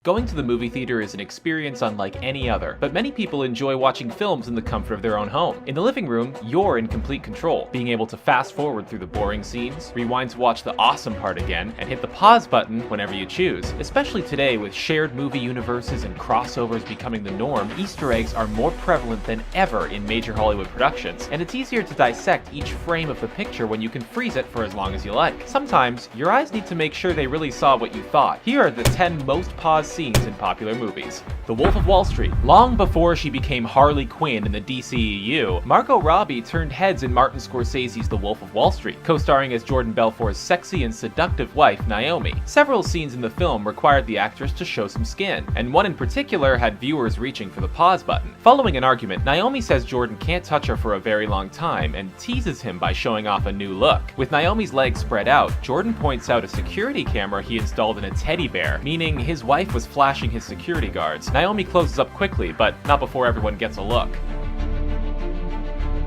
Going to the movie theater is an experience unlike any other, but many people enjoy watching films in the comfort of their own home. In the living room, you're in complete control, being able to fast forward through the boring scenes, rewind to watch the awesome part again, and hit the pause button whenever you choose. Especially today, with shared movie universes and crossovers becoming the norm, Easter eggs are more prevalent than ever in major Hollywood productions, and it's easier to dissect each frame of the picture when you can freeze it for as long as you like. Sometimes, your eyes need to make sure they really saw what you thought. Here are the 10 most paused scenes in popular movies. The Wolf of Wall Street. Long before she became Harley Quinn in the DCEU, Margot Robbie turned heads in Martin Scorsese's The Wolf of Wall Street, co-starring as Jordan Belfort's sexy and seductive wife, Naomi. Several scenes in the film required the actress to show some skin, and one in particular had viewers reaching for the pause button. Following an argument, Naomi says Jordan can't touch her for a very long time and teases him by showing off a new look. With Naomi's legs spread out, Jordan points out a security camera he installed in a teddy bear, meaning his wife was flashing his security guards. Naomi closes up quickly, but not before everyone gets a look.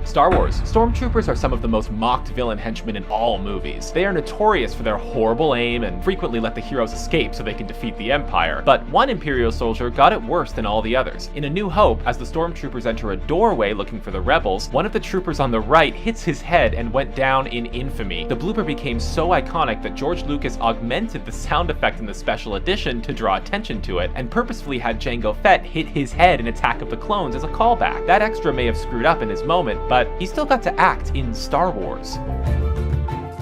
Star Wars. Stormtroopers are some of the most mocked villain henchmen in all movies. They are notorious for their horrible aim and frequently let the heroes escape so they can defeat the Empire. But one Imperial soldier got it worse than all the others. In A New Hope, as the Stormtroopers enter a doorway looking for the rebels, one of the troopers on the right hits his head and went down in infamy. The blooper became so iconic that George Lucas augmented the sound effect in the special edition to draw attention to it, and purposefully had Jango Fett hit his head in Attack of the Clones as a callback. That extra may have screwed up in his moment, but he still got to act in Star Wars.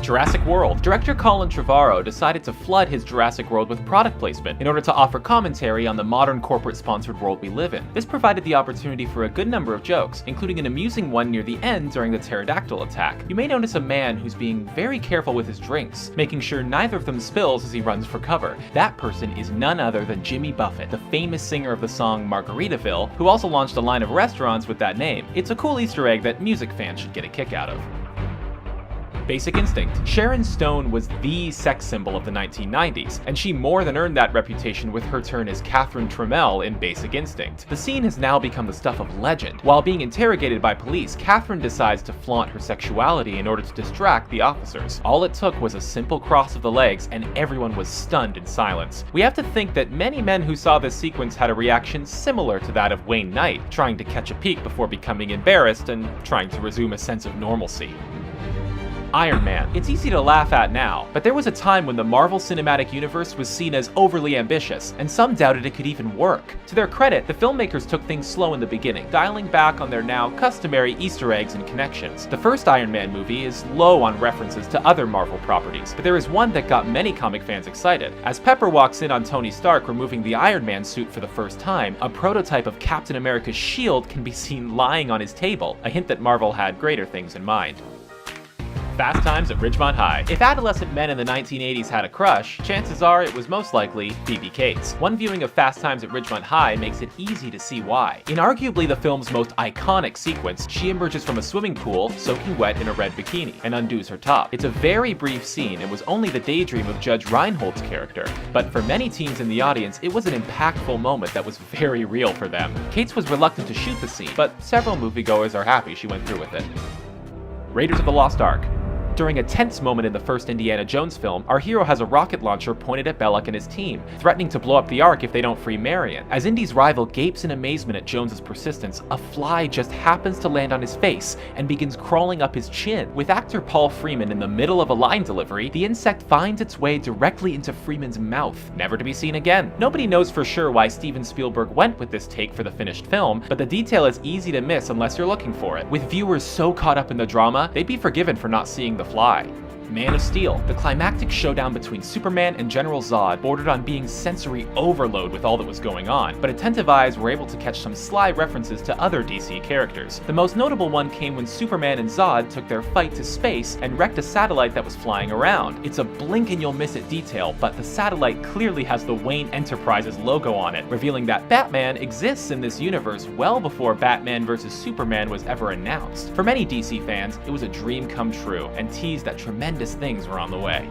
Jurassic World. Director Colin Trevorrow decided to flood his Jurassic World with product placement in order to offer commentary on the modern corporate-sponsored world we live in. This provided the opportunity for a good number of jokes, including an amusing one near the end during the pterodactyl attack. You may notice a man who's being very careful with his drinks, making sure neither of them spills as he runs for cover. That person is none other than Jimmy Buffett, the famous singer of the song Margaritaville, who also launched a line of restaurants with that name. It's a cool Easter egg that music fans should get a kick out of. Basic Instinct. Sharon Stone was the sex symbol of the 1990s, and she more than earned that reputation with her turn as Catherine Trammell in Basic Instinct. The scene has now become the stuff of legend. While being interrogated by police, Catherine decides to flaunt her sexuality in order to distract the officers. All it took was a simple cross of the legs, and everyone was stunned in silence. We have to think that many men who saw this sequence had a reaction similar to that of Wayne Knight, trying to catch a peek before becoming embarrassed and trying to resume a sense of normalcy. Iron Man. It's easy to laugh at now, but there was a time when the Marvel Cinematic Universe was seen as overly ambitious, and some doubted it could even work. To their credit, the filmmakers took things slow in the beginning, dialing back on their now customary Easter eggs and connections. The first Iron Man movie is low on references to other Marvel properties, but there is one that got many comic fans excited. As Pepper walks in on Tony Stark removing the Iron Man suit for the first time, a prototype of Captain America's shield can be seen lying on his table, a hint that Marvel had greater things in mind. Fast Times at Ridgemont High. If adolescent men in the 1980s had a crush, chances are it was most likely Phoebe Cates. One viewing of Fast Times at Ridgemont High makes it easy to see why. In arguably the film's most iconic sequence, she emerges from a swimming pool, soaking wet in a red bikini, and undoes her top. It's a very brief scene and was only the daydream of Judge Reinhold's character, but for many teens in the audience, it was an impactful moment that was very real for them. Cates was reluctant to shoot the scene, but several moviegoers are happy she went through with it. Raiders of the Lost Ark. During a tense moment in the first Indiana Jones film, our hero has a rocket launcher pointed at Belloc and his team, threatening to blow up the Ark if they don't free Marion. As Indy's rival gapes in amazement at Jones's persistence, a fly just happens to land on his face and begins crawling up his chin. With actor Paul Freeman in the middle of a line delivery, the insect finds its way directly into Freeman's mouth, never to be seen again. Nobody knows for sure why Steven Spielberg went with this take for the finished film, but the detail is easy to miss unless you're looking for it. With viewers so caught up in the drama, they'd be forgiven for not seeing the fly. Man of Steel. The climactic showdown between Superman and General Zod bordered on being sensory overload with all that was going on, but attentive eyes were able to catch some sly references to other DC characters. The most notable one came when Superman and Zod took their fight to space and wrecked a satellite that was flying around. It's a blink and you'll miss it detail, but the satellite clearly has the Wayne Enterprises logo on it, revealing that Batman exists in this universe well before Batman vs. Superman was ever announced. For many DC fans, it was a dream come true and teased that tremendous things were on the way.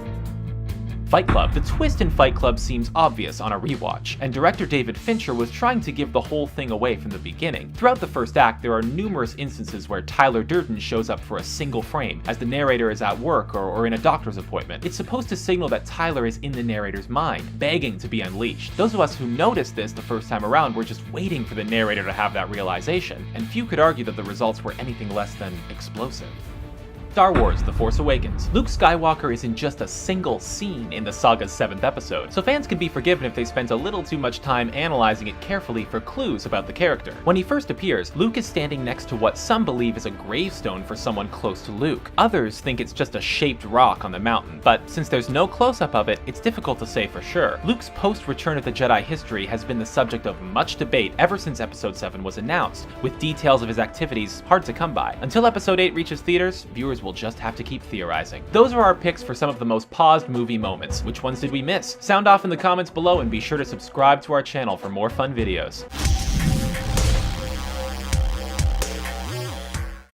Fight Club. The twist in Fight Club seems obvious on a rewatch, and director David Fincher was trying to give the whole thing away from the beginning. Throughout the first act, there are numerous instances where Tyler Durden shows up for a single frame, as the narrator is at work or in a doctor's appointment. It's supposed to signal that Tyler is in the narrator's mind, begging to be unleashed. Those of us who noticed this the first time around were just waiting for the narrator to have that realization, and few could argue that the results were anything less than explosive. Star Wars: The Force Awakens. Luke Skywalker is in just a single scene in the saga's 7th episode, so fans can be forgiven if they spent a little too much time analyzing it carefully for clues about the character. When he first appears, Luke is standing next to what some believe is a gravestone for someone close to Luke. Others think it's just a shaped rock on the mountain, but since there's no close-up of it, it's difficult to say for sure. Luke's post-Return of the Jedi history has been the subject of much debate ever since Episode 7 was announced, with details of his activities hard to come by. Until Episode 8 reaches theaters, viewers will just have to keep theorizing. Those are our picks for some of the most paused movie moments. Which ones did we miss? Sound off in the comments below and be sure to subscribe to our channel for more fun videos.